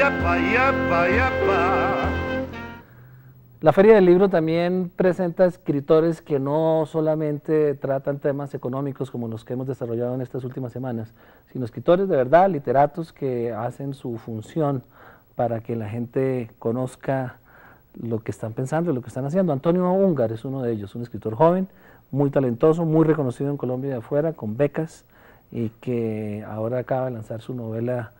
yepa, yepa, yepa. La Feria del Libro también presenta escritores que no solamente tratan temas económicos como los que hemos desarrollado en estas últimas semanas, sino escritores de verdad, literatos que hacen su función para que la gente conozca lo que están pensando y lo que están haciendo. Antonio Úngar es uno de ellos, un escritor joven, muy talentoso, muy reconocido en Colombia y de afuera, con becas, y que ahora acaba de lanzar su novela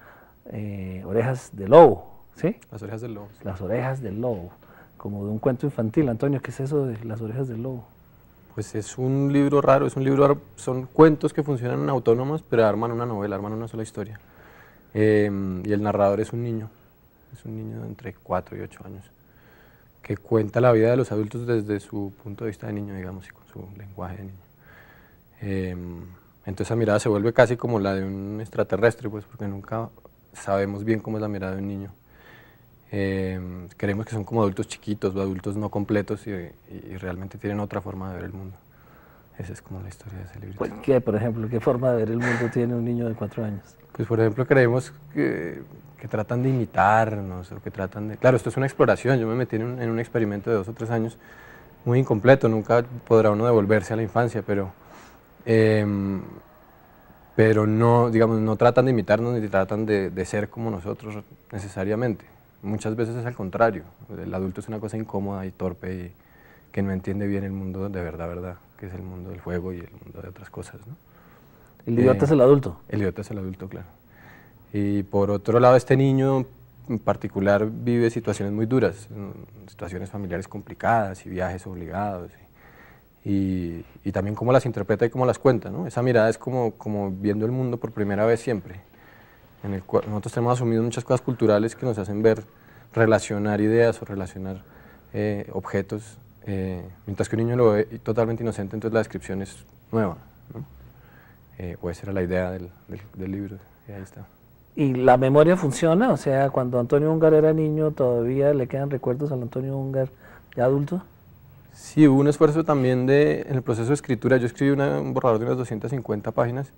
Orejas de Lobo, ¿sí? Las orejas del lobo. Las Orejas del Lobo, como de un cuento infantil. Antonio, ¿qué es eso de Las Orejas del Lobo? Pues es un libro raro, son cuentos que funcionan autónomos, pero arman una novela, arman una sola historia. Y el narrador es un niño de entre 4 y 8 años, que cuenta la vida de los adultos desde su punto de vista de niño, digamos, y con su lenguaje de niño. Entonces esa mirada se vuelve casi como la de un extraterrestre, pues, porque nunca sabemos bien cómo es la mirada de un niño. Creemos que son como adultos chiquitos o adultos no completos y realmente tienen otra forma de ver el mundo. Esa es como la historia de ese libro. Pues, ¿qué, por ejemplo, qué forma de ver el mundo tiene un niño de 4 años? Pues por ejemplo creemos que tratan de imitarnos o que tratan de... Claro, esto es una exploración, yo me metí en un experimento de 2 o 3 años muy incompleto, nunca podrá uno devolverse a la infancia, pero no, digamos, no tratan de imitarnos ni tratan de ser como nosotros necesariamente. Muchas veces es al contrario, el adulto es una cosa incómoda y torpe y que no entiende bien el mundo de verdad, que es el mundo del juego y el mundo de otras cosas, ¿no? ¿El idiota es el adulto? El idiota es el adulto, claro. Y por otro lado, este niño en particular vive situaciones muy duras, situaciones familiares complicadas y viajes obligados. Y también cómo las interpreta y cómo las cuenta, ¿no? Esa mirada es como viendo el mundo por primera vez siempre. En el cual nosotros tenemos asumido muchas cosas culturales que nos hacen ver, relacionar ideas o relacionar objetos, mientras que un niño lo ve totalmente inocente, entonces la descripción es nueva, ¿no? O esa era la idea del libro, y ahí está. ¿Y la memoria funciona? O sea, cuando Antonio Úngar era niño, ¿todavía le quedan recuerdos al Antonio Úngar ya adulto? Sí, hubo un esfuerzo también en el proceso de escritura. Yo escribí un borrador de unas 250 páginas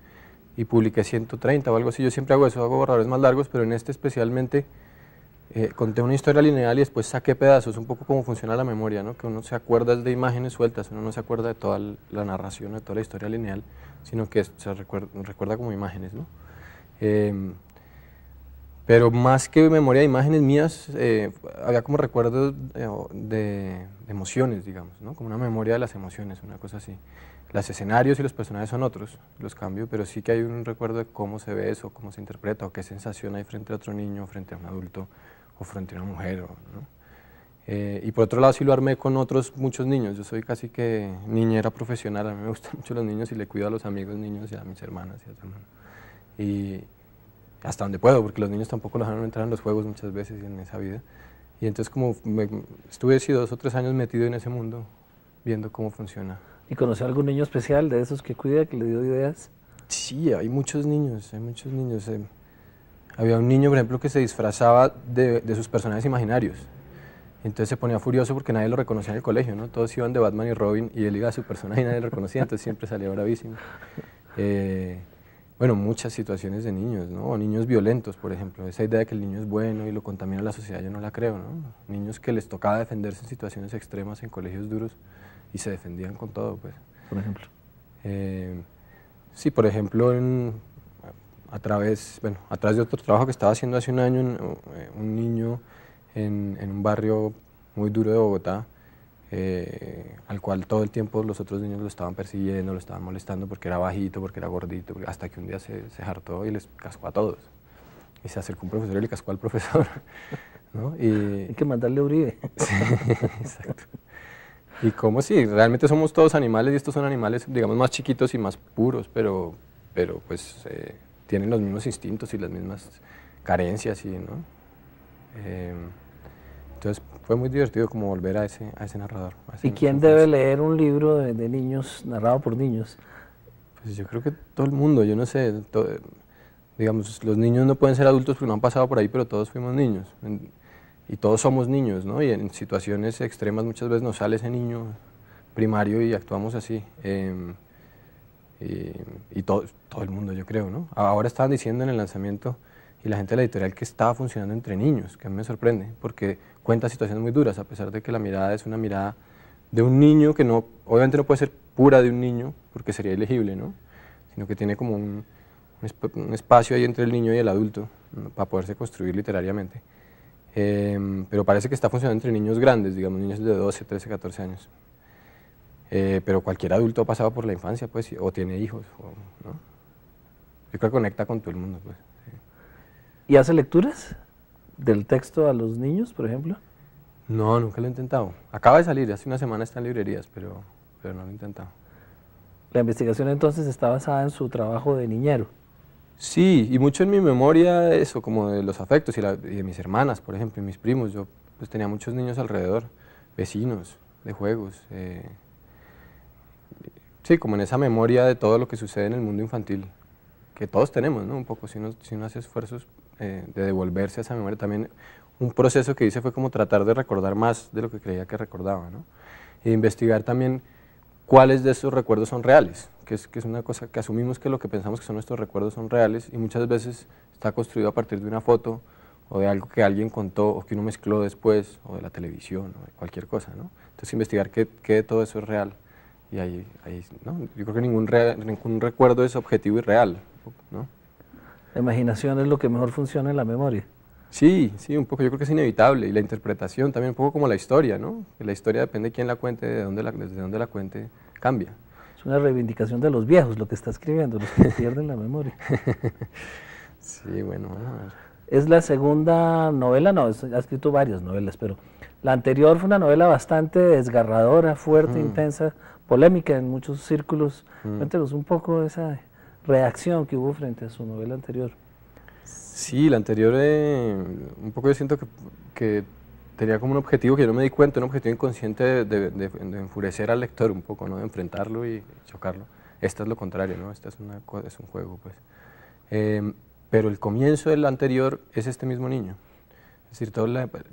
y publiqué 130 o algo así. Yo siempre hago eso, hago borradores más largos, pero en este especialmente conté una historia lineal y después saqué pedazos, un poco cómo funciona la memoria, ¿no? Que uno se acuerda de imágenes sueltas, uno no se acuerda de toda la narración, de toda la historia lineal, sino que se recuerda como imágenes, ¿no? Pero más que memoria de imágenes mías, había como recuerdos de emociones, digamos, ¿no? Como una memoria de las emociones, una cosa así. Los escenarios y los personajes son otros, los cambio, pero sí que hay un recuerdo de cómo se ve eso, cómo se interpreta, o qué sensación hay frente a otro niño, frente a un adulto, o frente a una mujer, ¿no? Y por otro lado sí lo armé con muchos niños. Yo soy casi que niñera profesional, a mí me gustan mucho los niños y le cuido a los amigos niños y a mis hermanas y a todo el mundo. Y hasta donde puedo, porque los niños tampoco los dejan entrar en los juegos muchas veces en esa vida. Y entonces como estuve así 2 o 3 años metido en ese mundo, viendo cómo funciona. ¿Y conoció a algún niño especial de esos que cuida, que le dio ideas? Sí, hay muchos niños, Había un niño, por ejemplo, que se disfrazaba de sus personajes imaginarios. Entonces se ponía furioso porque nadie lo reconocía en el colegio, ¿no? Todos iban de Batman y Robin y él iba a su personaje y nadie lo reconocía, entonces siempre salía bravísimo. Bueno, muchas situaciones de niños, ¿no? O niños violentos, por ejemplo. Esa idea de que el niño es bueno y lo contamina la sociedad, yo no la creo, ¿no? Niños que les tocaba defenderse en situaciones extremas en colegios duros y se defendían con todo, pues. Por ejemplo. Sí, por ejemplo, a través de otro trabajo que estaba haciendo hace un año, un niño en un barrio muy duro de Bogotá, al cual todo el tiempo los otros niños lo estaban persiguiendo, lo estaban molestando porque era bajito, porque era gordito, hasta que un día se hartó y les cascó a todos. Y se acercó un profesor y le cascó al profesor, ¿no? Hay que mandarle a Uribe. Sí, exacto. Y como si realmente somos todos animales y estos son animales, digamos, más chiquitos y más puros, pero pues tienen los mismos instintos y las mismas carencias, ¿no? Entonces fue muy divertido como volver a ese narrador. ¿Y quién debe leer un libro de niños, narrado por niños? Pues yo creo que todo el mundo, yo no sé, digamos, los niños no pueden ser adultos porque no han pasado por ahí, pero todos fuimos niños. Y todos somos niños, ¿no? Y en situaciones extremas muchas veces nos sale ese niño primario y actuamos así. Y todo el mundo, yo creo, ¿no? Ahora estaban diciendo en el lanzamiento, y la gente de la editorial que estaba funcionando entre niños, que a mí me sorprende, porque cuenta situaciones muy duras, a pesar de que la mirada es una mirada de un niño que no, obviamente no puede ser pura de un niño, porque sería ilegible, ¿no? Sino que tiene como un espacio ahí entre el niño y el adulto, ¿no? Para poderse construir literariamente. Pero parece que está funcionando entre niños grandes, digamos, niños de 12, 13, 14 años. Pero cualquier adulto ha pasado por la infancia, pues, o tiene hijos, ¿no? Yo creo que conecta con todo el mundo, pues. Sí. ¿Y hace lecturas del texto a los niños, por ejemplo? No, nunca lo he intentado. Acaba de salir, hace una semana está en librerías, pero no lo he intentado. La investigación entonces está basada en su trabajo de niñero. Sí, y mucho en mi memoria eso, como de los afectos y de mis hermanas, por ejemplo, y mis primos. Yo pues tenía muchos niños alrededor, vecinos, de juegos. Sí, como en esa memoria de todo lo que sucede en el mundo infantil, que todos tenemos, ¿no? Un poco, si uno hace esfuerzos de devolverse a esa memoria. También un proceso que hice fue como tratar de recordar más de lo que creía que recordaba, ¿no? Y de investigar también cuáles de esos recuerdos son reales, que es una cosa que asumimos que lo que pensamos que son nuestros recuerdos son reales y muchas veces está construido a partir de una foto o de algo que alguien contó o que uno mezcló después, o de la televisión, o de cualquier cosa, ¿no? Entonces investigar qué de todo eso es real. Y ahí ¿no? Yo creo que ningún recuerdo es objetivo y real, ¿no? La imaginación es lo que mejor funciona en la memoria. Sí, sí, un poco, yo creo que es inevitable, y la interpretación también, un poco como la historia, ¿no? Que la historia depende de quién la cuente, desde dónde la cuente, cambia. Es una reivindicación de los viejos lo que está escribiendo, los que pierden la memoria. Sí, bueno, vamos a ver. Es la segunda novela, no, ha escrito varias novelas, pero la anterior fue una novela bastante desgarradora, fuerte, intensa, polémica en muchos círculos. Cuéntenos un poco de esa reacción que hubo frente a su novela anterior. Sí, la anterior, un poco yo siento que tenía como un objetivo que yo no me di cuenta, un objetivo inconsciente de enfurecer al lector un poco, ¿no? De enfrentarlo y chocarlo. Esta es lo contrario, ¿no? Esta es un juego, pues. Pero el comienzo del anterior es este mismo niño. Es decir,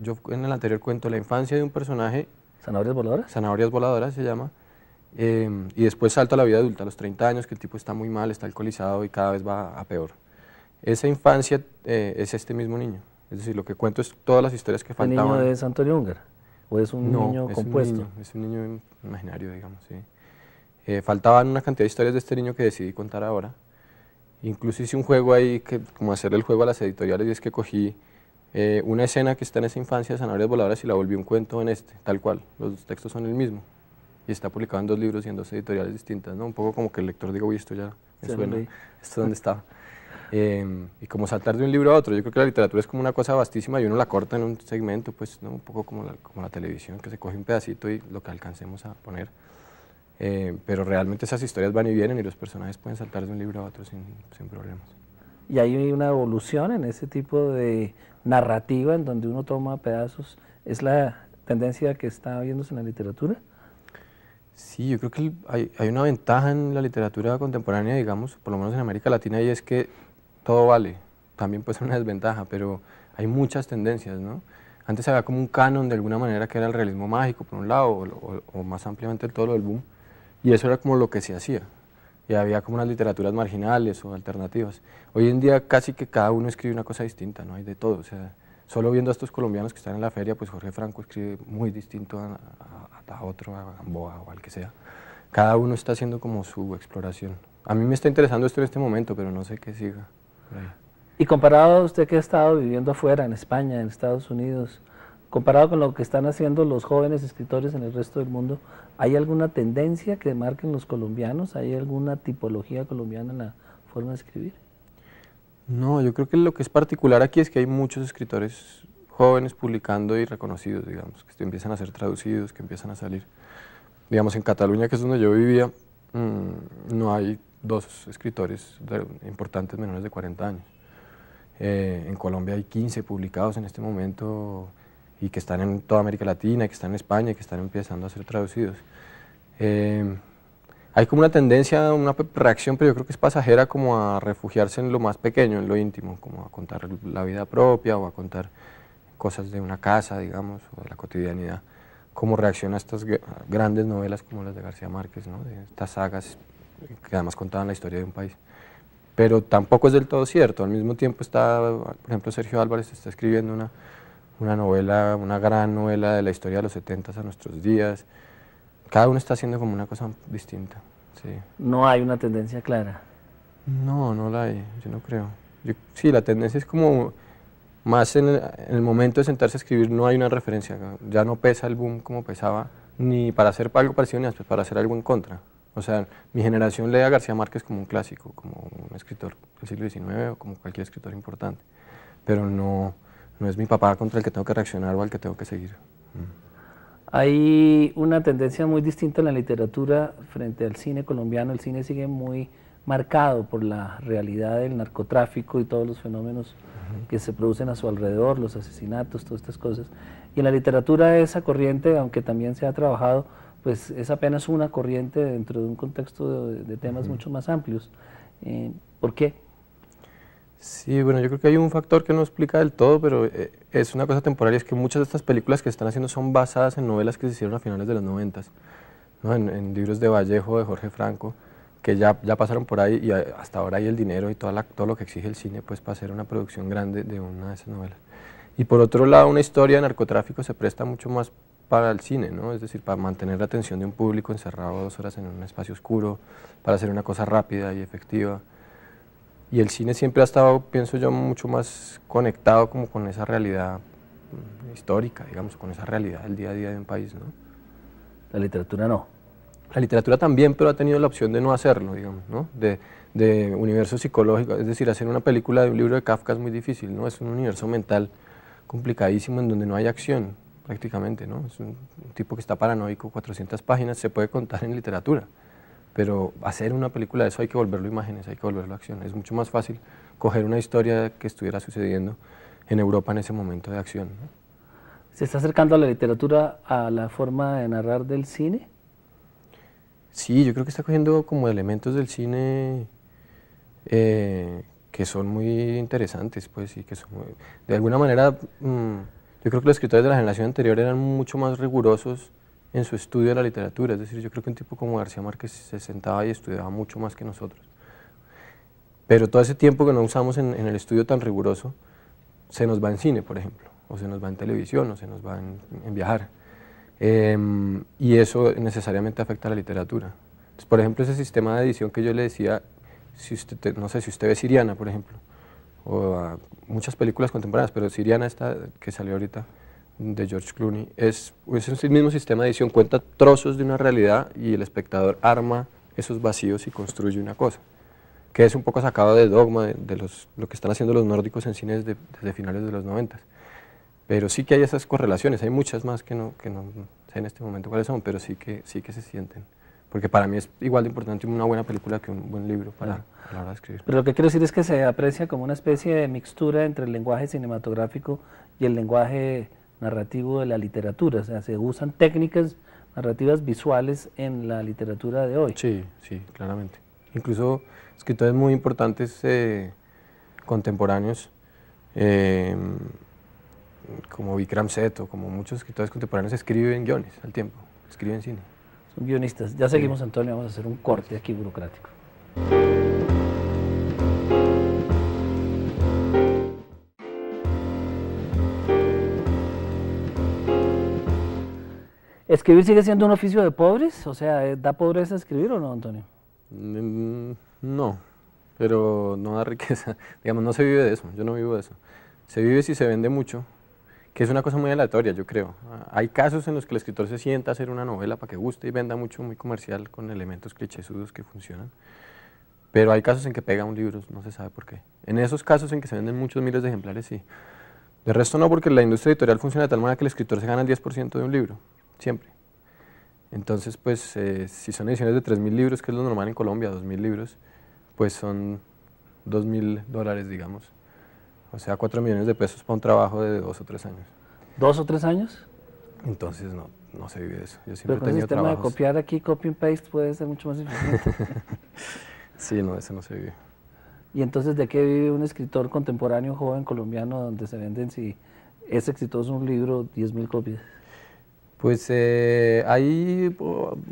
yo en el anterior cuento la infancia de un personaje. ¿Zanahorias voladoras? Zanahorias voladoras se llama. Y después salta a la vida adulta, a los 30 años, que el tipo está muy mal, está alcoholizado y cada vez va a peor. Esa infancia es este mismo niño. Es decir, lo que cuento es todas las historias que faltaban. ¿El niño es Antonio Úngara? ¿O es un niño compuesto? Es un niño imaginario, digamos, sí. Faltaban una cantidad de historias de este niño que decidí contar ahora. Incluso hice un juego ahí, como hacerle el juego a las editoriales, y es que cogí una escena que está en esa infancia de Zanahorias voladoras y la volví un cuento en este, tal cual. Los textos son el mismo. Y está publicado en 2 libros y en 2 editoriales distintas, ¿no? Un poco como que el lector diga, uy, esto ya me suena, ¿esto dónde está? Y como saltar de un libro a otro. Yo creo que la literatura es como una cosa vastísima y uno la corta en un segmento, pues, ¿no? Un poco como la televisión, que se coge un pedacito y lo que alcancemos a poner. Pero realmente esas historias van y vienen y los personajes pueden saltar de un libro a otro sin problemas. ¿Y hay una evolución en ese tipo de narrativa en donde uno toma pedazos? ¿Es la tendencia que está viéndose en la literatura? Sí, yo creo que hay una ventaja en la literatura contemporánea, digamos, por lo menos en América Latina, y es que todo vale. También puede ser una desventaja, pero hay muchas tendencias, ¿no? Antes había como un canon de alguna manera que era el realismo mágico, por un lado, o más ampliamente todo lo del boom, y eso era como lo que se hacía. Y había como unas literaturas marginales o alternativas. Hoy en día casi que cada uno escribe una cosa distinta, ¿no? Hay de todo, o sea, solo viendo a estos colombianos que están en la feria, pues Jorge Franco escribe muy distinto a otro, a Gamboa o al que sea. Cada uno está haciendo como su exploración. A mí me está interesando esto en este momento, pero no sé qué siga por ahí. Y comparado a usted que ha estado viviendo afuera, en España, en Estados Unidos, comparado con lo que están haciendo los jóvenes escritores en el resto del mundo, ¿hay alguna tendencia que marquen los colombianos? ¿Hay alguna tipología colombiana en la forma de escribir? No, yo creo que lo que es particular aquí es que hay muchos escritores jóvenes publicando y reconocidos, digamos, que empiezan a ser traducidos, que empiezan a salir. Digamos, en Cataluña, que es donde yo vivía, no hay 2 escritores importantes menores de 40 años. En Colombia hay 15 publicados en este momento y que están en toda América Latina, que están en España y que están empezando a ser traducidos. Hay como una tendencia, una reacción, pero yo creo que es pasajera, como a refugiarse en lo más pequeño, en lo íntimo, como a contar la vida propia o a contar cosas de una casa, digamos, o de la cotidianidad, como reacción a estas grandes novelas como las de García Márquez, ¿no? De estas sagas que además contaban la historia de un país. pero tampoco es del todo cierto. Al mismo tiempo está, por ejemplo, Sergio Álvarez está escribiendo una novela, una gran novela de la historia de los 70 a nuestros días. Cada uno está haciendo como una cosa distinta. Sí. No hay una tendencia clara. No, no la hay, yo no creo. Sí, la tendencia es como más en el momento de sentarse a escribir no hay una referencia, ya no pesa el boom como pesaba, ni para hacer algo parecido ni después para hacer algo en contra. O sea, mi generación lee a García Márquez como un clásico, como un escritor del siglo XIX o como cualquier escritor importante, pero no es mi papá contra el que tengo que reaccionar o al que tengo que seguir. Hay una tendencia muy distinta en la literatura frente al cine colombiano. El cine sigue muy marcado por la realidad del narcotráfico y todos los fenómenos que se producen a su alrededor, los asesinatos, todas estas cosas. Y en la literatura esa corriente, aunque también se ha trabajado, pues es apenas una corriente dentro de un contexto de temas mucho más amplios. ¿Por qué? Sí, bueno, yo creo que hay un factor que no explica del todo, pero es una cosa temporal, y es que muchas de estas películas que están haciendo son basadas en novelas que se hicieron a finales de los 90, ¿no? En libros de Vallejo, de Jorge Franco, que ya pasaron por ahí y hasta ahora hay el dinero y todo lo que exige el cine pues para hacer una producción grande de una de esas novelas. Y por otro lado, una historia de narcotráfico se presta mucho más para el cine, ¿no? Es decir, para mantener la atención de un público encerrado 2 horas en un espacio oscuro, para hacer una cosa rápida y efectiva. Y el cine siempre ha estado, pienso yo, mucho más conectado como con esa realidad histórica, digamos, con esa realidad del día a día de un país, ¿no? La literatura no. La literatura también, pero ha tenido la opción de no hacerlo, digamos, ¿no? De universo psicológico, es decir, hacer una película de un libro de Kafka es muy difícil, ¿no? Es un universo mental complicadísimo en donde no hay acción, prácticamente, ¿no? Es un tipo que está paranoico, 400 páginas, se puede contar en literatura, pero hacer una película de eso hay que volverlo imágenes, hay que volverlo acción. Es mucho más fácil coger una historia que estuviera sucediendo en Europa en ese momento de acción, ¿no? ¿Se está acercando a la literatura a la forma de narrar del cine? Sí, yo creo que está cogiendo como elementos del cine que son muy interesantes, pues, y que son de alguna manera, yo creo que los escritores de la generación anterior eran mucho más rigurosos en su estudio de la literatura, es decir, yo creo que un tipo como García Márquez se sentaba y estudiaba mucho más que nosotros. Pero todo ese tiempo que no usamos en el estudio tan riguroso, se nos va en cine, por ejemplo, o se nos va en televisión, o se nos va en viajar. Y eso necesariamente afecta a la literatura. Entonces, por ejemplo, ese sistema de edición que yo le decía, si usted, no sé, si usted ve Siriana, por ejemplo, o muchas películas contemporáneas, pero Siriana esta que salió ahorita, de George Clooney, es el mismo sistema de edición, cuenta trozos de una realidad y el espectador arma esos vacíos y construye una cosa, que es un poco sacado de Dogma, lo que están haciendo los nórdicos en cines desde finales de los 90. Pero sí que hay esas correlaciones, hay muchas más que no sé en este momento cuáles son, pero sí que se sienten. Porque para mí es igual de importante una buena película que un buen libro a la hora de escribir. Pero lo que quiero decir es que se aprecia como una especie de mixtura entre el lenguaje cinematográfico y el lenguaje narrativo de la literatura, o sea, se usan técnicas narrativas visuales en la literatura de hoy. Sí, sí, claramente. Incluso escritores muy importantes contemporáneos, como Vikram Seth o como muchos escritores contemporáneos, escriben guiones al tiempo, escriben cine. Son guionistas. Ya seguimos, Antonio, vamos a hacer un corte aquí burocrático. ¿Escribir sigue siendo un oficio de pobres? O sea, ¿da pobreza escribir o no, Antonio? No, pero no da riqueza. Digamos, no se vive de eso, yo no vivo de eso. Se vive si se vende mucho, que es una cosa muy aleatoria, yo creo. Hay casos en los que el escritor se sienta a hacer una novela para que guste y venda mucho, muy comercial, con elementos clichésudos que funcionan. Pero hay casos en que pega un libro, no se sabe por qué. En esos casos en que se venden muchos miles de ejemplares, sí. De resto no, porque la industria editorial funciona de tal manera que el escritor se gana el 10% de un libro, siempre. Entonces, pues, si son ediciones de 3.000 libros, que es lo normal en Colombia, 2.000 libros, pues son $2.000, digamos. O sea, 4 millones de pesos para un trabajo de 2 o 3 años. ¿2 o 3 años? Entonces no se vive de eso. Yo siempre Pero con he el tenido sistema trabajos. de copiar aquí, copy and paste, puede ser mucho más eficiente. Sí, no, eso no se vive. ¿Y entonces de qué vive un escritor contemporáneo joven colombiano donde se venden, si es exitoso un libro, 10.000 copias? Pues hay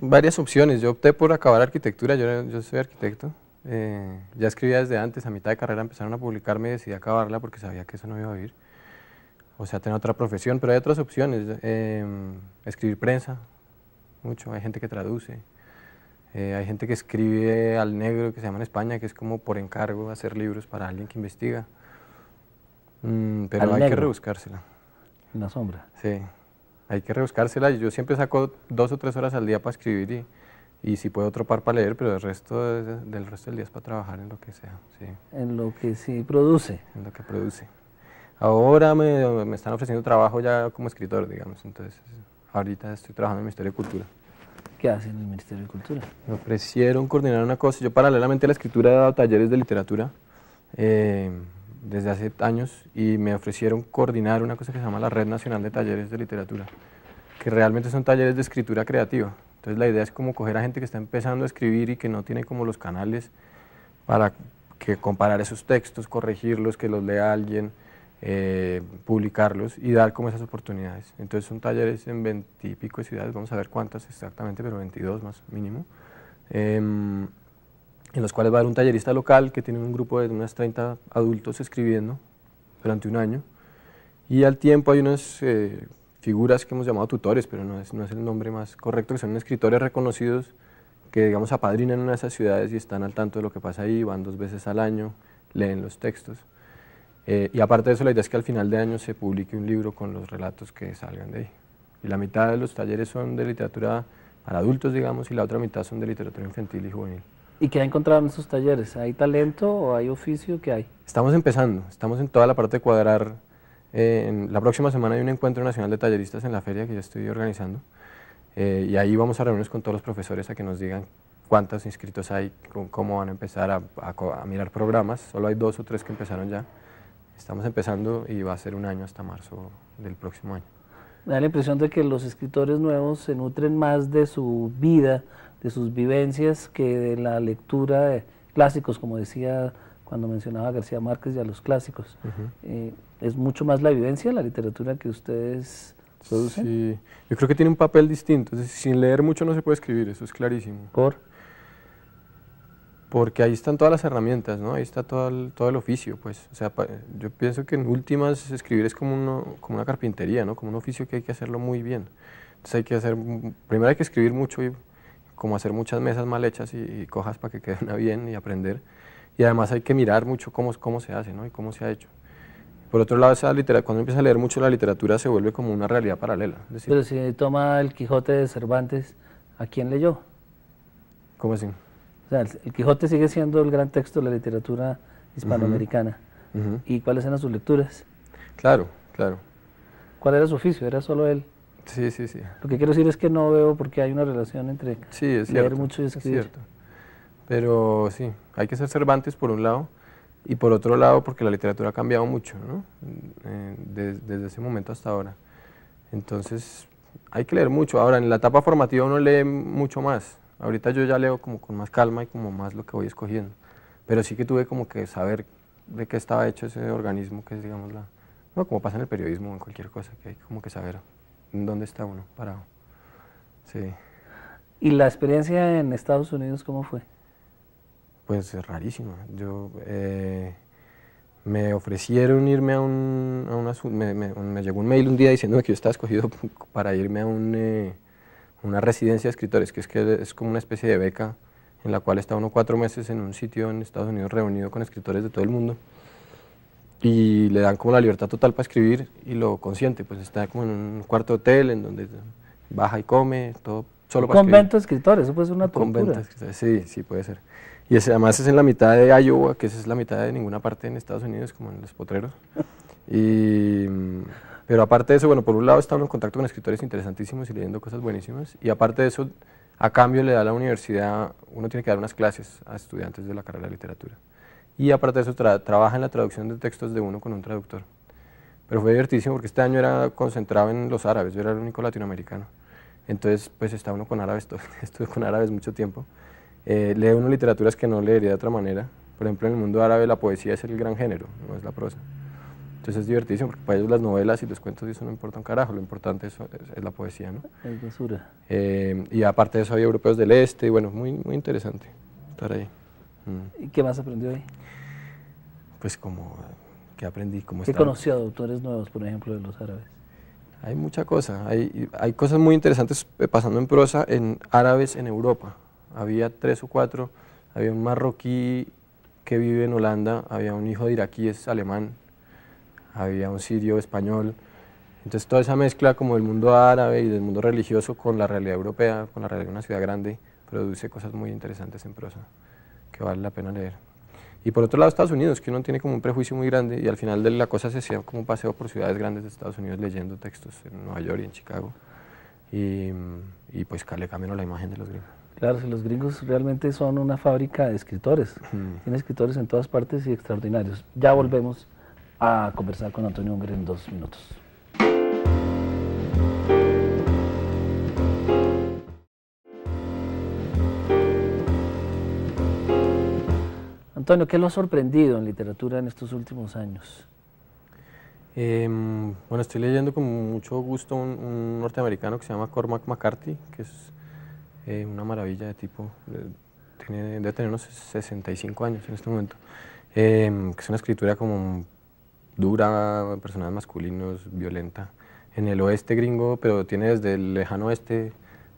varias opciones. Yo opté por acabar arquitectura, yo soy arquitecto, Ya escribía desde antes, a mitad de carrera empezaron a publicarme y decidí acabarla porque sabía que eso no iba a vivir. O sea, tener otra profesión, pero hay otras opciones. Escribir prensa, mucho, hay gente que traduce. Hay gente que escribe al negro, que se llama en España, que es como por encargo hacer libros para alguien que investiga. Pero Al hay que negro. rebuscársela. En la sombra. Sí, hay que rebuscársela. Yo siempre saco 2 o 3 horas al día para escribir y si puedo tropar para leer, pero del resto del día es para trabajar en lo que sea, sí, En lo que sí produce. en lo que produce. Ahora me están ofreciendo trabajo ya como escritor, digamos, entonces ahorita estoy trabajando en el Ministerio de Cultura. ¿Qué hace en el Ministerio de Cultura? Me ofrecieron coordinar una cosa, yo paralelamente a la escritura he dado talleres de literatura desde hace años y me ofrecieron coordinar una cosa que se llama la Red Nacional de Talleres de Literatura, que realmente son talleres de escritura creativa. Entonces la idea es como coger a gente que está empezando a escribir y que no tiene como los canales para que comparar esos textos, corregirlos, que los lea alguien, publicarlos y dar como esas oportunidades. Entonces son talleres en 20 y pico de ciudades, vamos a ver cuántas exactamente, pero 22 más mínimo, en los cuales va a haber un tallerista local que tiene un grupo de unas 30 adultos escribiendo durante un año y al tiempo hay unas figuras que hemos llamado tutores, pero no es el nombre más correcto, que son escritores reconocidos que digamos apadrinan una de esas ciudades y están al tanto de lo que pasa ahí, van 2 veces al año, leen los textos. Y aparte de eso, la idea es que al final de año se publique un libro con los relatos que salgan de ahí. Y la mitad de los talleres son de literatura para adultos, digamos, y la otra mitad son de literatura infantil y juvenil. ¿Y qué ha encontrado en esos talleres? ¿Hay talento o hay oficio? ¿Qué hay? Estamos empezando, estamos en toda la parte de cuadrar. La próxima semana hay un encuentro nacional de talleristas en la feria que yo estoy organizando. Y ahí vamos a reunirnos con todos los profesores a que nos digan cuántos inscritos hay, cómo van a empezar a mirar programas. Solo hay 2 o 3 que empezaron ya. Estamos empezando y va a ser un año hasta marzo del próximo año. Me da la impresión de que los escritores nuevos se nutren más de su vida, de sus vivencias, que de la lectura de clásicos, como decía cuando mencionaba a García Márquez y a los clásicos. ¿Es mucho más la vivencia, la literatura que ustedes producen? Sí, yo creo que tiene un papel distinto. Es decir, sin leer mucho no se puede escribir, eso es clarísimo. Porque ahí están todas las herramientas, ¿no? Ahí está todo el oficio, pues. O sea, yo pienso que en últimas escribir es como una carpintería, ¿no? Como un oficio que hay que hacerlo muy bien. Entonces hay que primero hay que escribir mucho y como hacer muchas mesas mal hechas y cojas para que queden bien y aprender. Y además hay que mirar mucho cómo se hace, ¿no? Y cómo se ha hecho. Por otro lado, cuando empieza a leer mucho la literatura se vuelve como una realidad paralela. Es decir, pero si toma el Quijote de Cervantes, ¿a quién leyó? ¿cómo así? O sea, el Quijote sigue siendo el gran texto de la literatura hispanoamericana. ¿Y cuáles eran sus lecturas? Claro, claro. ¿Cuál era su oficio? ¿Era solo él? Sí, sí, sí. Lo que quiero decir es que no veo porque hay una relación entre Sí, es leer cierto, mucho y escribir. es cierto. Pero sí, hay que ser Cervantes por un lado y por otro lado porque la literatura ha cambiado mucho, ¿no? Desde ese momento hasta ahora. Entonces hay que leer mucho. Ahora en la etapa formativa uno lee mucho más. Ahorita yo ya leo como con más calma y como más lo que voy escogiendo. Pero sí que tuve como que saber de qué estaba hecho ese organismo que es, digamos, no, como pasa en el periodismo o en cualquier cosa, que hay como que saber en dónde está uno parado. Sí. ¿Y la experiencia en Estados Unidos cómo fue? Pues es rarísima. Me ofrecieron irme a me llegó un mail un día diciéndome que yo estaba escogido para irme a una residencia de escritores, que es como una especie de beca en la cual está uno 4 meses en un sitio en Estados Unidos reunido con escritores de todo el mundo y le dan como la libertad total para escribir y lo consiente, pues está como en un cuarto de hotel en donde baja y come, todo solo para escribir. Convento de escritores, eso puede ser una Convento tortura. de escritores, sí, sí puede ser. Y además es en la mitad de Iowa, que esa es la mitad de ninguna parte en Estados Unidos, como en los potreros. Pero aparte de eso, bueno, por un lado está uno en contacto con escritores interesantísimos y leyendo cosas buenísimas, y aparte de eso, a cambio le da a la universidad, uno tiene que dar unas clases a estudiantes de la carrera de literatura. Y aparte de eso, trabaja en la traducción de textos de uno con un traductor. Pero fue divertísimo porque este año era concentrado en los árabes, yo era el único latinoamericano. Entonces, pues está uno con árabes, estuve con árabes mucho tiempo. Lee uno literaturas que no leería de otra manera. Por ejemplo, en el mundo árabe la poesía es el gran género, no es la prosa. Entonces es divertísimo porque para ellos las novelas y los cuentos y eso no importa un carajo, lo importante es la poesía, ¿no? Es basura. Y aparte de eso había europeos del este y bueno, muy, muy interesante estar ahí. ¿Y qué más aprendió ahí? Pues como, ¿qué aprendí? ¿Cómo ¿Qué está? conoció de autores nuevos, por ejemplo, de los árabes? Hay mucha cosa, hay cosas muy interesantes pasando en prosa en árabes en Europa. Había 3 o 4, había un marroquí que vive en Holanda, había un hijo de iraquíes alemán, había un sirio español. Entonces toda esa mezcla como del mundo árabe y del mundo religioso con la realidad europea, con la realidad de una ciudad grande, produce cosas muy interesantes en prosa que vale la pena leer. Y por otro lado Estados Unidos, que uno tiene como un prejuicio muy grande y al final de la cosa se hacía como un paseo por ciudades grandes de Estados Unidos leyendo textos en Nueva York y en Chicago y pues le cambian la imagen de los gringos. Claro, si los gringos realmente son una fábrica de escritores, tienen escritores en todas partes y extraordinarios. Ya volvemos a conversar con Antonio Unger en 2 minutos. Antonio, ¿qué lo ha sorprendido en literatura en estos últimos años? Bueno, estoy leyendo con mucho gusto un norteamericano que se llama Cormac McCarthy, que es una maravilla de tipo, debe tener unos 65 años en este momento, que es una escritura como dura, personajes masculinos, violenta, en el oeste gringo, pero tiene desde el lejano oeste,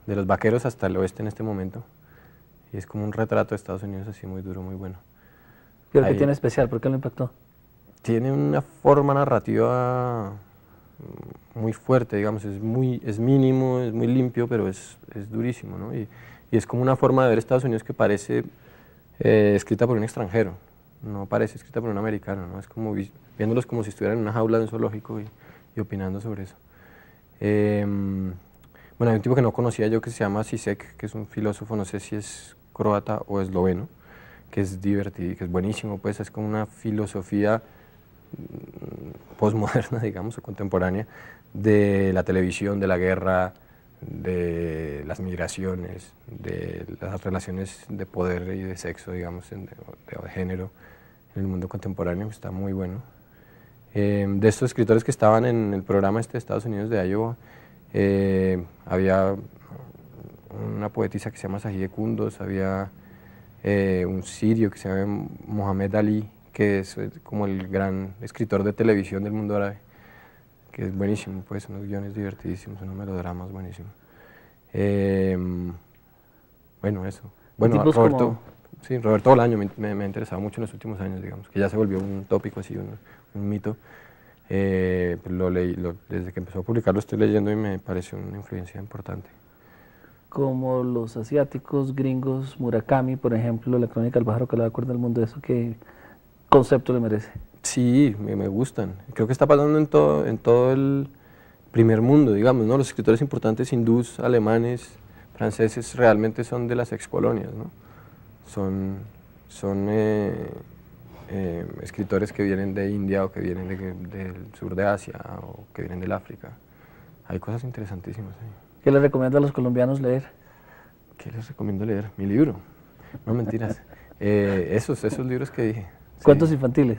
de los vaqueros hasta el oeste en este momento, y es como un retrato de Estados Unidos así muy duro, muy bueno. ¿Pero qué tiene especial? ¿Por qué lo impactó? Tiene una forma narrativa muy fuerte, digamos, es mínimo, es muy limpio, pero es durísimo, ¿no? Y es como una forma de ver Estados Unidos que parece escrita por un extranjero, no parece escrita por un americano, ¿no? Es como viéndolos como si estuvieran en una jaula de un zoológico y opinando sobre eso. Bueno, hay un tipo que no conocía yo que se llama Zizek, que es un filósofo, no sé si es croata o esloveno, que es divertido, que es buenísimo, pues es como una filosofía postmoderna, digamos, o contemporánea, de la televisión, de la guerra, de las migraciones, de las relaciones de poder y de sexo, digamos, de género en el mundo contemporáneo, está muy bueno. De estos escritores que estaban en el programa de Estados Unidos de Iowa, había una poetisa que se llama Sahide Kundos, había un sirio que se llama Mohamed Ali, que es como el gran escritor de televisión del mundo árabe, que es buenísimo, pues unos guiones divertidísimos, unos melodramas buenísimos. Bueno, eso. Bueno, Roberto, sí, Roberto Bolaño me ha interesado mucho en los últimos años, digamos, que ya se volvió un tópico así, un mito. Lo leí, desde que empezó a publicarlo estoy leyendo y me pareció una influencia importante. Como los asiáticos, gringos, Murakami, por ejemplo, la crónica del pájaro que le da cuerda al mundo, ¿eso qué concepto le merece? Sí, me gustan. Creo que está pasando en todo el primer mundo, digamos, ¿no? Los escritores importantes hindús, alemanes, franceses, realmente son de las excolonias, ¿no? Son escritores que vienen de India o que vienen del sur de Asia o que vienen del África. Hay cosas interesantísimas ahí. ¿Qué le recomienda a los colombianos leer? ¿Qué les recomiendo leer? Mi libro. No, mentiras. Esos libros que dije. ¿Cuentos sí. infantiles?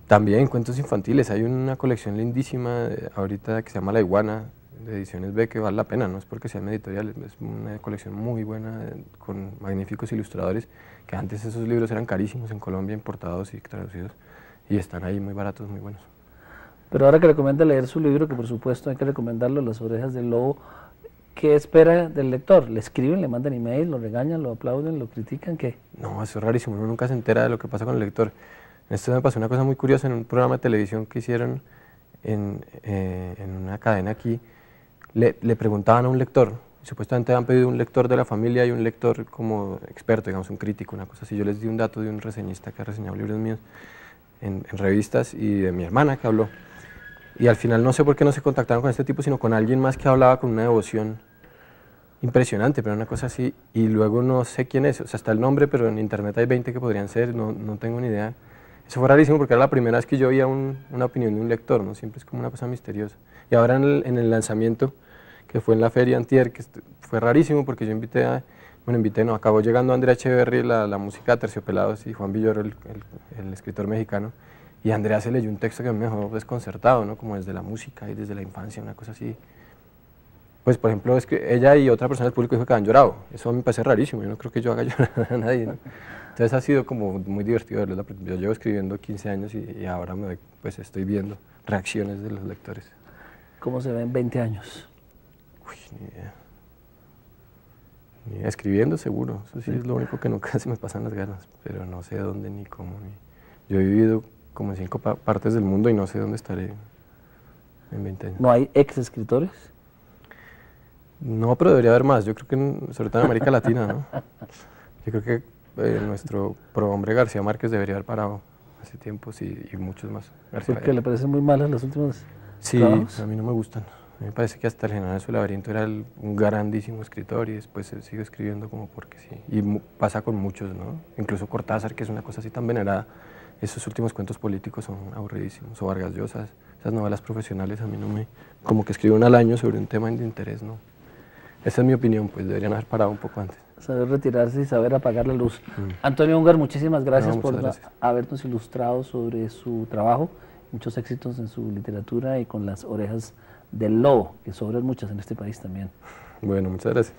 También cuentos infantiles. Hay una colección lindísima ahorita que se llama La Iguana, de Ediciones B, que vale la pena, no es porque sean editoriales, es una colección muy buena con magníficos ilustradores, que antes esos libros eran carísimos en Colombia, importados y traducidos, y están ahí muy baratos, muy buenos. Pero ahora que recomienda leer su libro, que por supuesto hay que recomendarlo, Las Orejas del Lobo, ¿qué espera del lector? ¿Le escriben, le mandan email, lo regañan, lo aplauden, lo critican? ¿Qué? No, eso es rarísimo, uno nunca se entera de lo que pasa con el lector. Esto me pasó una cosa muy curiosa en un programa de televisión que hicieron en una cadena aquí. Le preguntaban a un lector, y supuestamente habían pedido un lector de la familia y un lector como experto, digamos un crítico, una cosa así. Yo les di un dato de un reseñista que ha reseñado libros míos en revistas y de mi hermana que habló. Y al final no sé por qué no se contactaron con este tipo, sino con alguien más que hablaba con una devoción impresionante, pero una cosa así, y luego no sé quién es, o sea, está el nombre, pero en internet hay 20 que podrían ser, no tengo ni idea. Eso fue rarísimo porque era la primera vez que yo oía una opinión de un lector, ¿no? Siempre es como una cosa misteriosa. Y ahora en el lanzamiento, que fue en la feria antier, que fue rarísimo porque yo acabó llegando Andrea Echeverry, la música de Terciopelados, y Juan Villoro, el escritor mexicano, y Andrea se leyó un texto que me dejó desconcertado, ¿no? Como desde la música y desde la infancia, una cosa así. Pues, por ejemplo, es que ella y otra persona del público dijo que habían llorado. Eso me parece rarísimo, yo no creo que yo haga llorar a nadie, ¿no? Entonces ha sido como muy divertido verlo. Yo llevo escribiendo 15 años y ahora pues estoy viendo reacciones de los lectores. ¿Cómo se ve en 20 años? Uy, ni idea. Ni idea. Escribiendo seguro, eso sí es lo único que nunca se me pasan las ganas, pero no sé dónde ni cómo. Yo he vivido como en 5 partes del mundo y no sé dónde estaré en 20 años. ¿No hay ex escritores? No, pero debería haber más. Yo creo que, sobre todo en América Latina, ¿no? Yo creo que nuestro prohombre García Márquez debería haber parado hace tiempo, sí, y muchos más. Porque le parecen muy malas las últimas Sí, trabajos. a mí no me gustan. A mí me parece que hasta El General de su laberinto era un grandísimo escritor y después sigue escribiendo como porque sí. Y pasa con muchos, ¿no? Incluso Cortázar, que es una cosa así tan venerada. Esos últimos cuentos políticos son aburridísimos. O Vargas Llosa, esas novelas profesionales a mí no me... Como que escriben al año sobre un tema de interés, ¿no? Esa es mi opinión, pues deberían haber parado un poco antes. Saber retirarse y saber apagar la luz. Antonio Ungar, muchísimas gracias por gracias. habernos ilustrado sobre su trabajo. Muchos éxitos en su literatura y con Las orejas del lobo, que sobran muchas en este país también. Bueno, muchas gracias.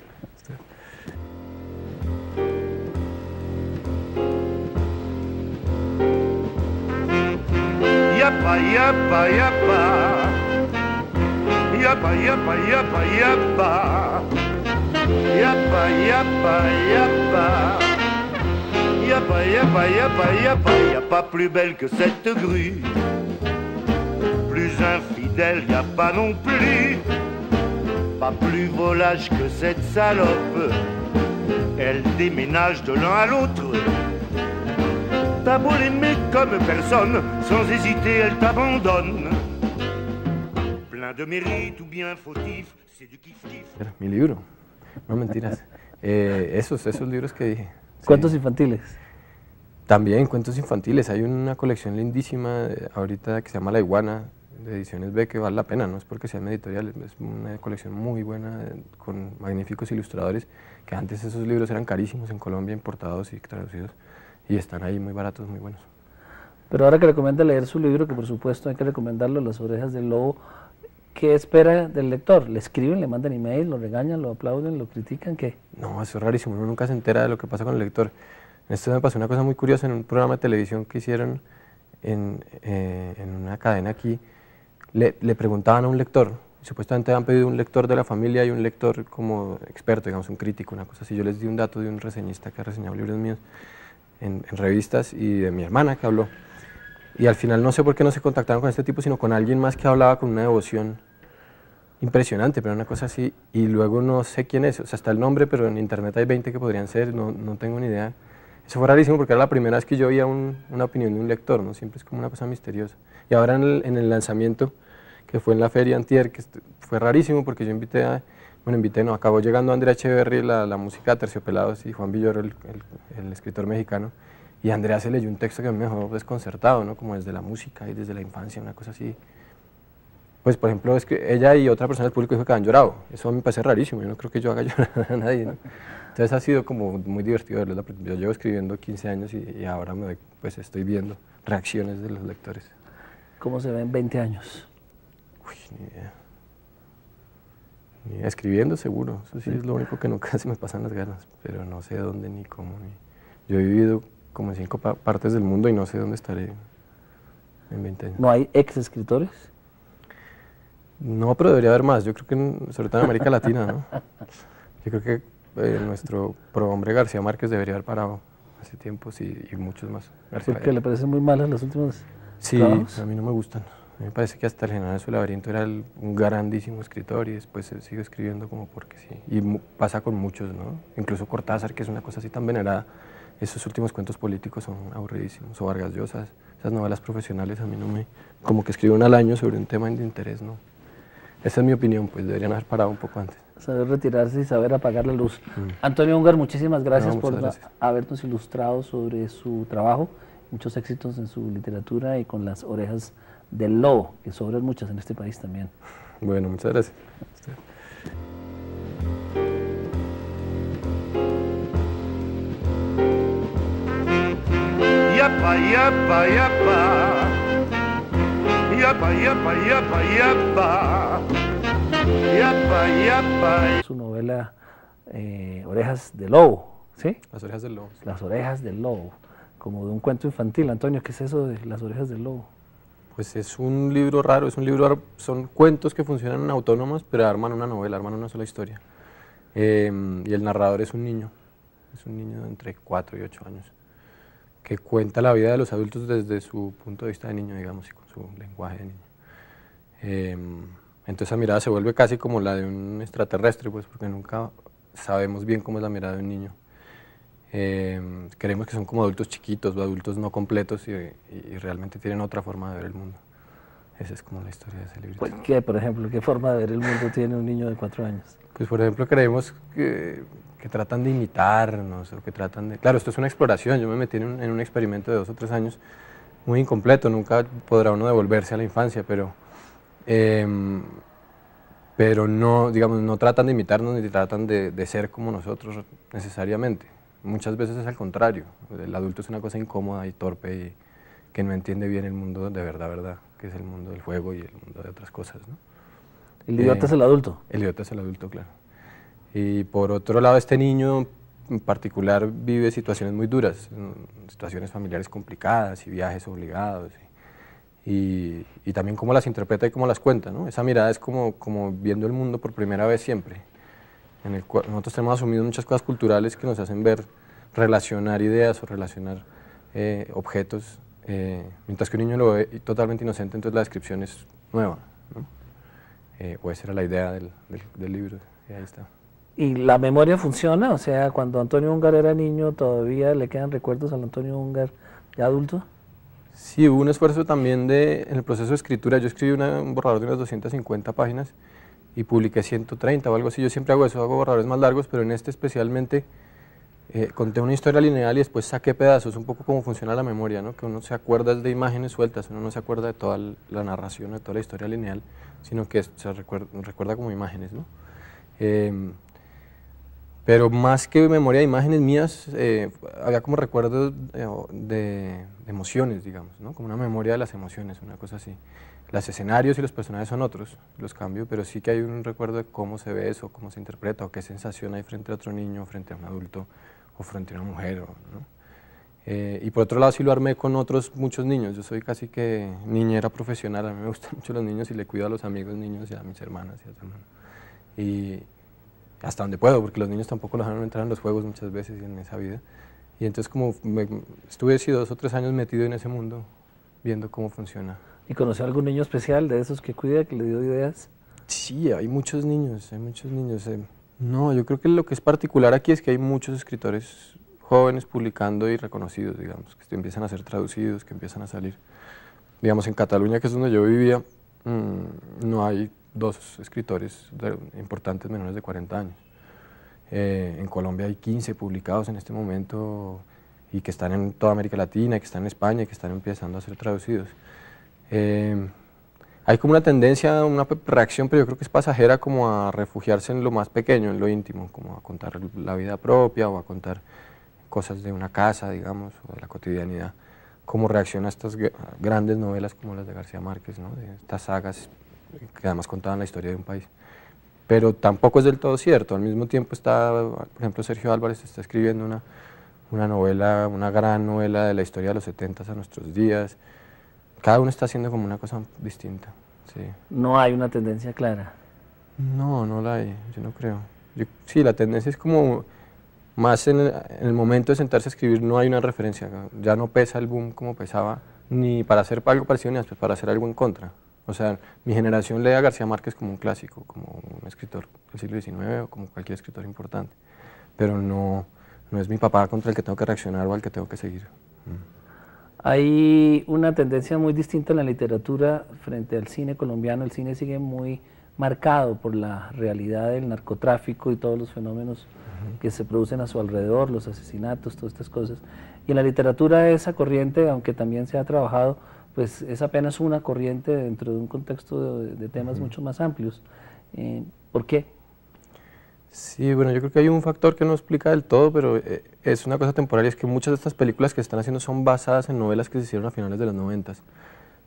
Yapa, yapa, yapa. Yapa, yapa, yapa, yapa. Yapa, yapa, yapa. Yapa, yapa, yapa, yapa. Y a pas plus belle que cette grue. Plus infidèle, y a pas non plus. Pas plus volage que cette salope. Elle déménage de l'un à l'autre. T'as beau l'aimer comme personne, sans hésiter elle t'abandonne. Plein de mérite ou bien fautif, c'est du kiff-kiff. Mi libro, no mentiras. Esos libros que dije. ¿Cuentos Sí. infantiles? También cuentos infantiles. Hay una colección lindísima ahorita que se llama La Iguana, de Ediciones B, que vale la pena, no es porque sean editoriales, es una colección muy buena con magníficos ilustradores, que antes esos libros eran carísimos en Colombia, importados y traducidos, y están ahí muy baratos, muy buenos. Pero ahora que recomienda leer su libro, que por supuesto hay que recomendarlo, Las orejas del lobo, ¿qué espera del lector? ¿Le escriben, le mandan email, lo regañan, lo aplauden, lo critican? ¿Qué? No, eso es rarísimo, uno nunca se entera de lo que pasa con el lector. Esto me pasó una cosa muy curiosa en un programa de televisión que hicieron en una cadena aquí. Le preguntaban a un lector, supuestamente habían pedido un lector de la familia y un lector como experto, digamos, un crítico, una cosa así. Yo les di un dato de un reseñista que ha reseñado libros míos en revistas y de mi hermana que habló. Y al final no sé por qué no se contactaron con este tipo, sino con alguien más que hablaba con una devoción impresionante, pero una cosa así. Y luego no sé quién es, o sea, está el nombre, pero en internet hay 20 que podrían ser, no tengo ni idea. Eso fue rarísimo porque era la primera vez que yo oía una opinión de un lector, ¿no? Siempre es como una cosa misteriosa. Y ahora en el lanzamiento, que fue en la feria antier, que fue rarísimo porque yo acabó llegando Andrea Echeverry, la música de Terciopelados, y Juan Villoro, el escritor mexicano, y Andrea se leyó un texto que me dejó desconcertado, ¿no? Como desde la música y desde la infancia, una cosa así. Pues, por ejemplo, es que ella y otra persona del público dijo que habían llorado. Eso me parece rarísimo, yo no creo que yo haga llorar a nadie, ¿no? Entonces ha sido como muy divertido verlo. Yo llevo escribiendo 15 años y ahora pues estoy viendo reacciones de los lectores. ¿Cómo se ve en 20 años? Uy, ni idea. Ni idea. Escribiendo seguro, eso sí es lo único que nunca se me pasan las ganas, pero no sé dónde ni cómo. Yo he vivido como en 5 partes del mundo y no sé dónde estaré en 20 años. ¿No hay ex escritores? No, pero debería haber más. Yo creo que, sobre todo en América Latina, ¿no? Yo creo que nuestro prohombre García Márquez debería haber parado hace tiempo, sí, y muchos más. Porque le parecen muy malas las últimas Sí, trabajos. a mí no me gustan. A mí me parece que hasta El General de su laberinto era un grandísimo escritor y después sigue escribiendo como porque sí. Y pasa con muchos, ¿no? Incluso Cortázar, que es una cosa así tan venerada. Esos últimos cuentos políticos son aburridísimos. O Vargas Llosa, esas novelas profesionales a mí no me... Como que escriben al año sobre un tema de interés, ¿no? Esa es mi opinión, pues deberían haber parado un poco antes. Saber retirarse y saber apagar la luz. Antonio Ungar, muchísimas gracias muchas por gracias. habernos ilustrado sobre su trabajo. Muchos éxitos en su literatura y con Las orejas del lobo, que sobran muchas en este país también. Bueno, muchas gracias. Yapa, yapa, yapa. Yapa, yapa, yapa, yapa. Yapa, yapa. Su novela Orejas de Lobo, ¿Sí? Las orejas del lobo. Las orejas del lobo, como de un cuento infantil. Antonio, ¿qué es eso de las orejas del lobo? Pues es un libro raro, son cuentos que funcionan autónomos, pero arman una novela, arman una sola historia. Y el narrador es un niño de entre 4 y 8 años, que cuenta la vida de los adultos desde su punto de vista de niño, digamos, y con su lenguaje de niño. Entonces esa mirada se vuelve casi como la de un extraterrestre, pues, porque nunca sabemos bien cómo es la mirada de un niño. Creemos que son como adultos chiquitos o adultos no completos y realmente tienen otra forma de ver el mundo. Esa es como la historia de ese libro. Pues, ¿qué, por ejemplo, qué forma de ver el mundo tiene un niño de 4 años? Pues por ejemplo creemos que tratan de imitarnos o que tratan de... Claro, esto es una exploración, yo me metí en un experimento de 2 o 3 años muy incompleto, nunca podrá uno devolverse a la infancia, pero no, digamos, no tratan de imitarnos ni tratan de ser como nosotros necesariamente. Muchas veces es al contrario, el adulto es una cosa incómoda y torpe y que no entiende bien el mundo de verdad, que es el mundo del juego y el mundo de otras cosas, ¿no? El idiota es el adulto. El idiota es el adulto, claro. Y por otro lado, este niño en particular vive situaciones muy duras, situaciones familiares complicadas y viajes obligados. Y también cómo las interpreta y cómo las cuenta, ¿no? Esa mirada es como viendo el mundo por primera vez siempre. Nosotros tenemos asumido muchas cosas culturales que nos hacen ver, relacionar ideas o relacionar objetos, mientras que un niño lo ve totalmente inocente, entonces la descripción es nueva, ¿no? O esa era la idea del libro, y ahí está. ¿Y la memoria funciona? O sea, cuando Antonio Ungar era niño, ¿todavía le quedan recuerdos al Antonio Ungar ya adulto? Sí, hubo un esfuerzo también en el proceso de escritura. Yo escribí un borrador de unas 250 páginas y publiqué 130 o algo así. Yo siempre hago eso, hago borradores más largos, pero en este especialmente conté una historia lineal y después saqué pedazos, un poco como funciona la memoria, ¿no? Que uno se acuerda de imágenes sueltas, uno no se acuerda de toda la narración, de toda la historia lineal, sino que se recuerda como imágenes, ¿no? Pero más que memoria de imágenes mías, había como recuerdos de emociones, digamos, ¿no? Como una memoria de las emociones, una cosa así. Los escenarios y los personajes son otros, los cambio, pero sí que hay un recuerdo de cómo se ve eso, cómo se interpreta, o qué sensación hay frente a otro niño, frente a un adulto, o frente a una mujer, ¿no? Y por otro lado sí lo armé con muchos niños. Yo soy casi que niñera profesional, a mí me gustan mucho los niños y le cuido a los amigos niños y a mis hermanas y a su hermano. Y hasta donde puedo, porque los niños tampoco los dejan entrar en los juegos muchas veces en esa vida. Y entonces como estuve así 2 o 3 años metido en ese mundo, viendo cómo funciona. ¿Y conoció a algún niño especial de esos que cuida, que le dio ideas? Sí, hay muchos niños, hay muchos niños. No, yo creo que lo que es particular aquí es que hay muchos escritores jóvenes publicando y reconocidos, digamos, que empiezan a ser traducidos, que empiezan a salir. Digamos, en Cataluña, que es donde yo vivía, no hay 2 escritores importantes menores de 40 años. En Colombia hay 15 publicados en este momento y que están en toda América Latina, que están en España y que están empezando a ser traducidos. Hay como una tendencia, una reacción, pero yo creo que es pasajera, como a refugiarse en lo más pequeño, en lo íntimo, como a contar la vida propia o a contar cosas de una casa, digamos, o de la cotidianidad, como reacción a estas grandes novelas como las de García Márquez, ¿no? De estas sagas que además contaban la historia de un país. Pero tampoco es del todo cierto. Al mismo tiempo está, por ejemplo, Sergio Álvarez está escribiendo una novela, una gran novela de la historia de los 70s a nuestros días. Cada uno está haciendo como una cosa distinta. Sí. No hay una tendencia clara. No, no la hay, yo no creo. Sí, la tendencia es como más en el momento de sentarse a escribir no hay una referencia. Ya no pesa el boom como pesaba, ni para hacer algo parecido ni para hacer algo en contra. O sea, mi generación lee a García Márquez como un clásico, como un escritor del siglo XIX o como cualquier escritor importante, pero no es mi papá contra el que tengo que reaccionar o al que tengo que seguir. Hay una tendencia muy distinta en la literatura frente al cine colombiano. El cine sigue muy marcado por la realidad del narcotráfico y todos los fenómenos que se producen a su alrededor, los asesinatos, todas estas cosas. Y en la literatura esa corriente, aunque también se ha trabajado, pues es apenas una corriente dentro de un contexto de temas mucho más amplios. ¿Por qué? Sí, bueno, yo creo que hay un factor que no explica del todo, pero es una cosa temporal, y es que muchas de estas películas que están haciendo son basadas en novelas que se hicieron a finales de los 90,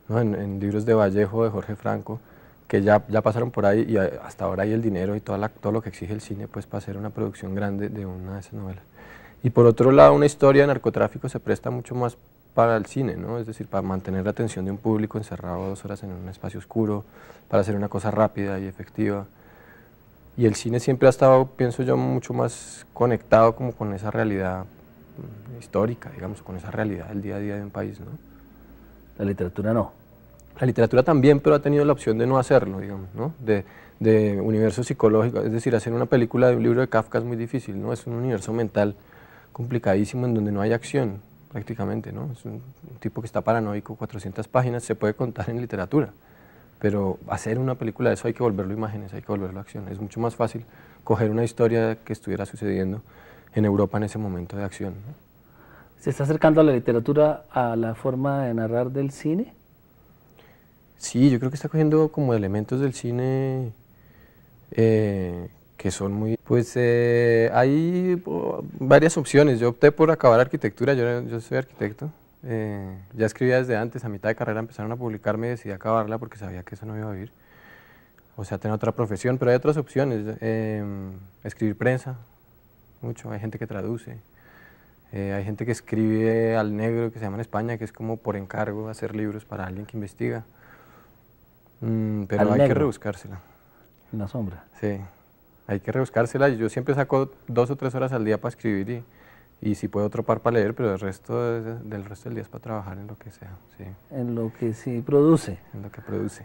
¿no? En libros de Vallejo, de Jorge Franco, que ya pasaron por ahí y hasta ahora hay el dinero y todo lo que exige el cine pues para hacer una producción grande de una de esas novelas. Y por otro lado, una historia de narcotráfico se presta mucho más para el cine, ¿no? Es decir, para mantener la atención de un público encerrado 2 horas en un espacio oscuro, para hacer una cosa rápida y efectiva. Y el cine siempre ha estado, pienso yo, mucho más conectado como con esa realidad histórica, digamos, con esa realidad del día a día de un país, ¿no? La literatura no. La literatura también, pero ha tenido la opción de no hacerlo, digamos, ¿no? De universo psicológico, es decir, hacer una película de un libro de Kafka es muy difícil, ¿no? Es un universo mental complicadísimo en donde no hay acción, prácticamente, ¿no? Es un tipo que está paranoico, 400 páginas, se puede contar en literatura, pero hacer una película de eso hay que volverlo imágenes, hay que volverlo acción. Es mucho más fácil coger una historia que estuviera sucediendo en Europa en ese momento de acción, ¿no? ¿Se está acercando a la literatura a la forma de narrar del cine? Sí, yo creo que está cogiendo como elementos del cine que son muy... Pues hay varias opciones. Yo opté por acabar arquitectura, yo soy arquitecto. Ya escribía desde antes, a mitad de carrera empezaron a publicarme y decidí acabarla porque sabía que eso no iba a vivir. O sea, tener otra profesión, pero hay otras opciones. Escribir prensa, mucho, hay gente que traduce. Hay gente que escribe al negro, que se llama en España, que es como por encargo hacer libros para alguien que investiga. Pero Al hay que negro. rebuscársela. En la sombra. Sí, hay que rebuscársela. Yo siempre saco 2 o 3 horas al día para escribir y si puedo otro par para leer, pero del resto del día es para trabajar en lo que sea, sí, En lo que sí produce. en lo que produce.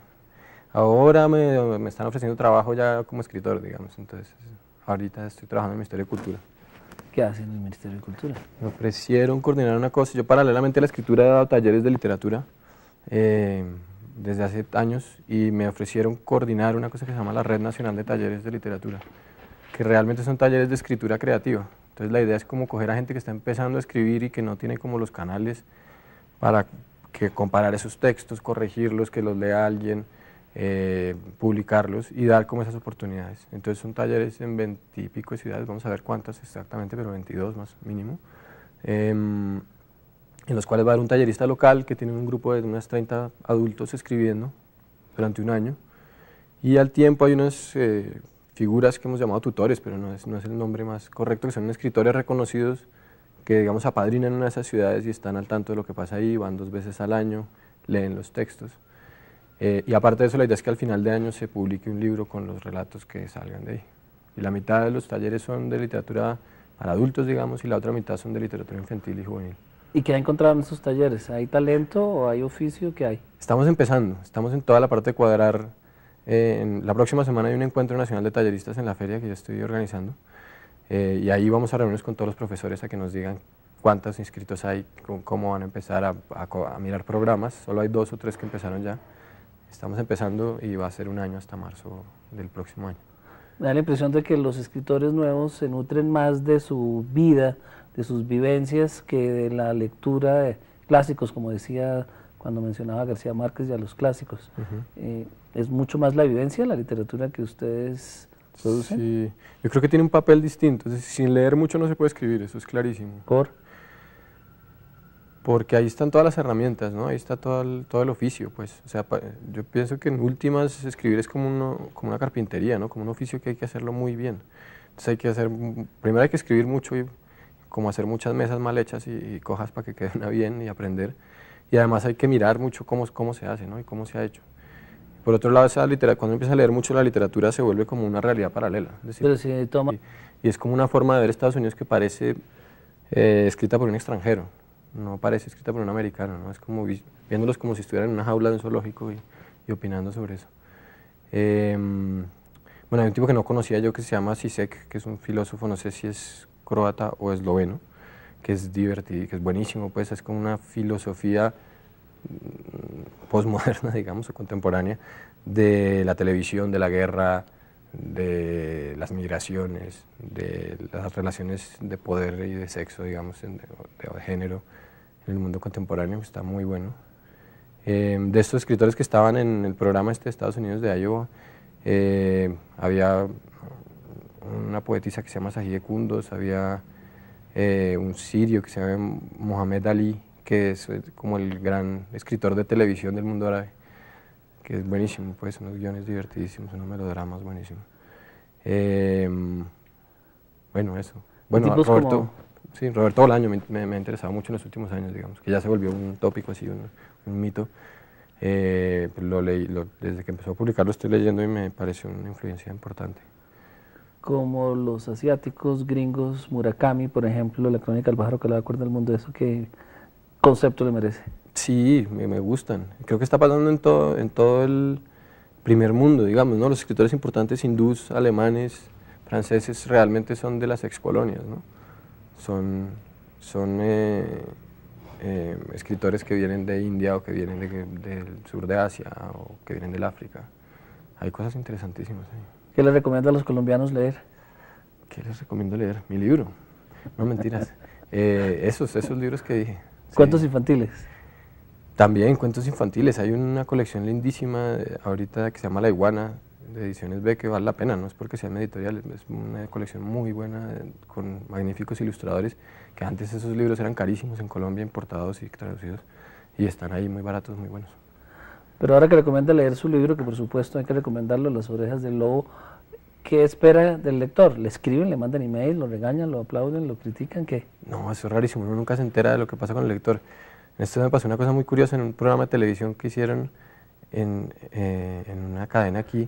Ahora me están ofreciendo trabajo ya como escritor, digamos, entonces ahorita estoy trabajando en el Ministerio de Cultura. ¿Qué hace en el Ministerio de Cultura? Me ofrecieron coordinar una cosa, yo paralelamente a la escritura he dado talleres de literatura desde hace años y me ofrecieron coordinar una cosa que se llama la Red Nacional de Talleres de Literatura, que realmente son talleres de escritura creativa. Entonces la idea es como coger a gente que está empezando a escribir y que no tiene como los canales para que comparar esos textos, corregirlos, que los lea alguien, publicarlos y dar como esas oportunidades. Entonces son talleres en 20 y pico de ciudades, vamos a ver cuántas exactamente, pero 22 más mínimo, en los cuales va a haber un tallerista local que tiene un grupo de unas 30 adultos escribiendo durante un año y al tiempo hay unas figuras que hemos llamado tutores, pero no es el nombre más correcto, que son escritores reconocidos que digamos apadrinan una de esas ciudades y están al tanto de lo que pasa ahí, van 2 veces al año, leen los textos. Y aparte de eso, la idea es que al final de año se publique un libro con los relatos que salgan de ahí. Y la mitad de los talleres son de literatura para adultos, digamos, y la otra mitad son de literatura infantil y juvenil. ¿Y qué ha encontrado en esos talleres? ¿Hay talento o hay oficio? ¿Qué hay? Estamos empezando, estamos en toda la parte de cuadrar. La próxima semana hay un encuentro nacional de talleristas en la feria que yo estoy organizando. Y ahí vamos a reunirnos con todos los profesores a que nos digan cuántos inscritos hay, cómo van a empezar a mirar programas. Solo hay 2 o 3 que empezaron ya. Estamos empezando y va a ser un año hasta marzo del próximo año. Me da la impresión de que los escritores nuevos se nutren más de su vida, de sus vivencias, que de la lectura de clásicos, como decía cuando mencionaba a García Márquez y a los clásicos. ¿Es mucho más la vivencia, la literatura que ustedes producen? Sí, yo creo que tiene un papel distinto. Es decir, sin leer mucho no se puede escribir, eso es clarísimo. Porque ahí están todas las herramientas, ¿no? Ahí está todo el oficio, pues. O sea, yo pienso que en últimas escribir es como una carpintería, ¿no? Como un oficio que hay que hacerlo muy bien. Entonces hay que primero hay que escribir mucho y como hacer muchas mesas mal hechas y cojas para que queden bien y aprender. Y además hay que mirar mucho cómo se hace, ¿no? Y cómo se ha hecho. Por otro lado, cuando empieza a leer mucho la literatura se vuelve como una realidad paralela. Es decir, pero si toma... y es como una forma de ver Estados Unidos que parece escrita por un extranjero. No parece escrita por un americano, ¿no? Es como viéndolos como si estuvieran en una jaula de un zoológico y opinando sobre eso. Bueno, hay un tipo que no conocía yo que se llama Zizek, que es un filósofo, no sé si es croata o esloveno, que es divertido, que es buenísimo, pues es como una filosofía postmoderna, digamos, o contemporánea, de la televisión, de la guerra, de las migraciones, de las relaciones de poder y de sexo, digamos, de género en el mundo contemporáneo, está muy bueno. De estos escritores que estaban en el programa de Estados Unidos de Iowa, había una poetisa que se llama Sahide Kundos, había un sirio que se llama Mohamed Ali, que es como el gran escritor de televisión del mundo árabe, que es buenísimo, pues unos guiones divertidísimos, unos melodramas buenísimos. Bueno, eso. Bueno, Roberto, Sí, Roberto Bolaño me ha interesado mucho en los últimos años, digamos, que ya se volvió un tópico así, un mito. Pues lo leí, desde que empezó a publicar lo estoy leyendo y me pareció una influencia importante. Como los asiáticos, gringos, Murakami, por ejemplo, la crónica del pájaro que le da cuerda al mundo, ¿eso qué concepto le merece? Sí, me gustan. Creo que está pasando en todo el primer mundo, digamos, ¿no? Los escritores importantes hindús, alemanes, franceses, realmente son de las excolonias, ¿no? Son escritores que vienen de India o que vienen del sur de Asia o que vienen del África. Hay cosas interesantísimas ahí. ¿Qué le recomienda a los colombianos leer? ¿Qué les recomiendo leer? Mi libro. No, mentiras. Esos libros que dije. ¿Cuentos Sí. infantiles? También cuentos infantiles. Hay una colección lindísima ahorita que se llama La Iguana, de Ediciones B, que vale la pena, no es porque sean editoriales, es una colección muy buena con magníficos ilustradores, que antes esos libros eran carísimos en Colombia, importados y traducidos, y están ahí muy baratos, muy buenos. Pero ahora que recomienda leer su libro, que por supuesto hay que recomendarlo, Las orejas del lobo, ¿qué espera del lector? ¿Le escriben, le mandan email, lo regañan, lo aplauden, lo critican? ¿Qué? No, eso es rarísimo, uno nunca se entera de lo que pasa con el lector. En esto me pasó una cosa muy curiosa en un programa de televisión que hicieron en una cadena aquí.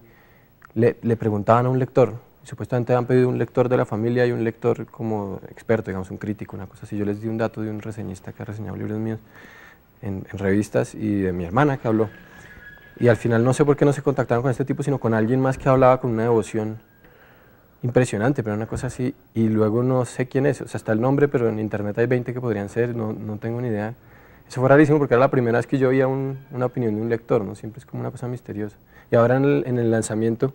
Le preguntaban a un lector, supuestamente habían pedido un lector de la familia y un lector como experto, digamos un crítico, una cosa así. Yo les di un dato de un reseñista que ha reseñado libros míos en revistas y de mi hermana que habló. Y al final no sé por qué no se contactaron con este tipo, sino con alguien más que hablaba con una devoción impresionante, pero una cosa así, y luego no sé quién es, o sea, está el nombre, pero en internet hay 20 que podrían ser, no tengo ni idea. Eso fue rarísimo porque era la primera vez que yo oía una opinión de un lector, ¿no? Siempre es como una cosa misteriosa. Y ahora en el lanzamiento,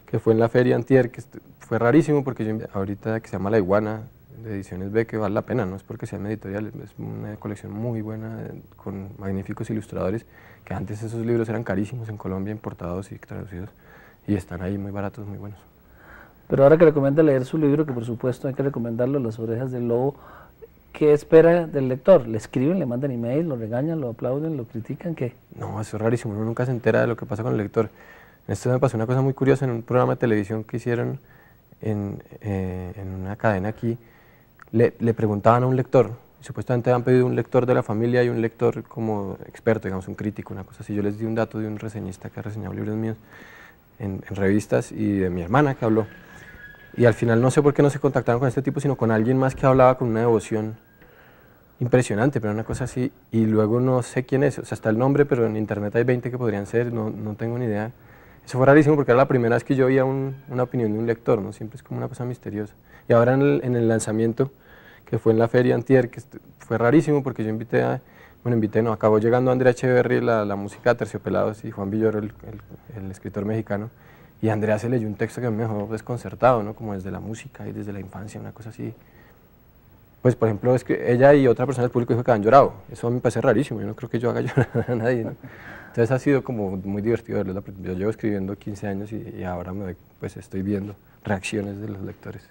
que fue en la feria antier, que fue rarísimo porque yo ahorita que se llama La Iguana, de Ediciones B, que vale la pena, no es porque sean editoriales, es una colección muy buena con magníficos ilustradores, que antes esos libros eran carísimos en Colombia, importados y traducidos, y están ahí muy baratos, muy buenos. Pero ahora que recomienda leer su libro, que por supuesto hay que recomendarlo, Las orejas del lobo, ¿qué espera del lector? ¿Le escriben, le mandan email, lo regañan, lo aplauden, lo critican? ¿Qué? No, eso es rarísimo, uno nunca se entera de lo que pasa con el lector. En esto me pasó una cosa muy curiosa en un programa de televisión que hicieron en una cadena aquí. Le preguntaban a un lector, supuestamente habían pedido un lector de la familia y un lector como experto, digamos un crítico, una cosa así. Yo les di un dato de un reseñista que ha reseñado libros míos en revistas y de mi hermana que habló. Y al final no sé por qué no se contactaron con este tipo, sino con alguien más que hablaba con una devoción impresionante, pero una cosa así, y luego no sé quién es, o sea, está el nombre, pero en internet hay 20 que podrían ser, no tengo ni idea. Eso fue rarísimo porque era la primera vez que yo oía una opinión de un lector, ¿no? Siempre es como una cosa misteriosa. Y ahora en el lanzamiento, que fue en la feria antier, que fue rarísimo porque yo acabó llegando Andrea Echeverry, la música de Terciopelados, y Juan Villoro, el escritor mexicano, y Andrea se leyó un texto que me dejó desconcertado, ¿no? Como desde la música y desde la infancia, una cosa así. Pues, por ejemplo, es que ella y otra persona del público dijo que habían llorado. Eso me parece rarísimo, yo no creo que yo haga llorar a nadie, ¿no? Entonces ha sido como muy divertido verlo. Yo llevo escribiendo 15 años y ahora pues estoy viendo reacciones de los lectores.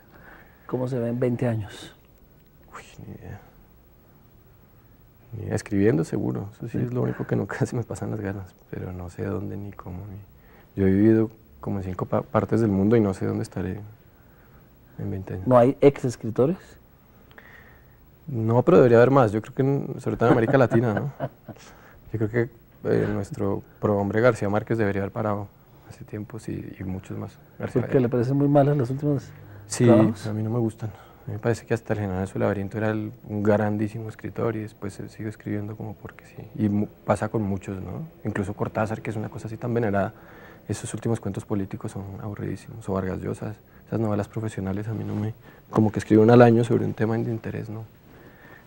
¿Cómo se ve en 20 años? Uy, ni idea. Ni idea. Escribiendo seguro, eso sí es lo único que nunca se me pasan las ganas, pero no sé dónde ni cómo. Yo he vivido como en 5 partes del mundo y no sé dónde estaré en 20 años. ¿No hay ex escritores? No, pero debería haber más, yo creo que sobre todo en América Latina, ¿no? Yo creo que nuestro prohombre García Márquez debería haber parado hace tiempo, sí, y muchos más. ¿Porque le parecen muy malas las últimas Sí, trabajos? a mí no me gustan. A mí me parece que hasta El General de su laberinto era un grandísimo escritor y después él sigue escribiendo como porque sí. Y pasa con muchos, ¿no? Incluso Cortázar, que es una cosa así tan venerada, esos últimos cuentos políticos son aburridísimos. O Vargas Llosa, esas novelas profesionales a mí no me... Como que escriben al año sobre un tema de interés, ¿no?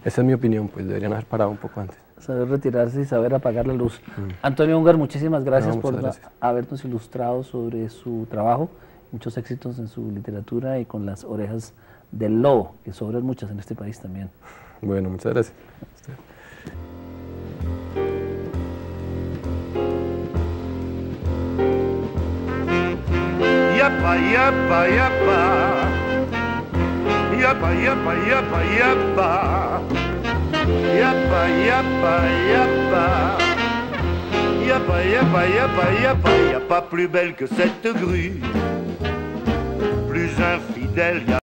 Esa es mi opinión, pues deberían haber parado un poco antes. Saber retirarse y saber apagar la luz. Antonio Ungar, muchísimas gracias No, por gracias. habernos ilustrado sobre su trabajo. Muchos éxitos en su literatura y con Las orejas del lobo, que sobran muchas en este país también. Bueno, muchas gracias. Yapa, yapa, yapa. Yapa, yapa, yapa, yapa. Yapa, yapa, yapa. Yapa, yapa, yapa, yapa. Y a pas plus belle que cette grue, plus infidèle.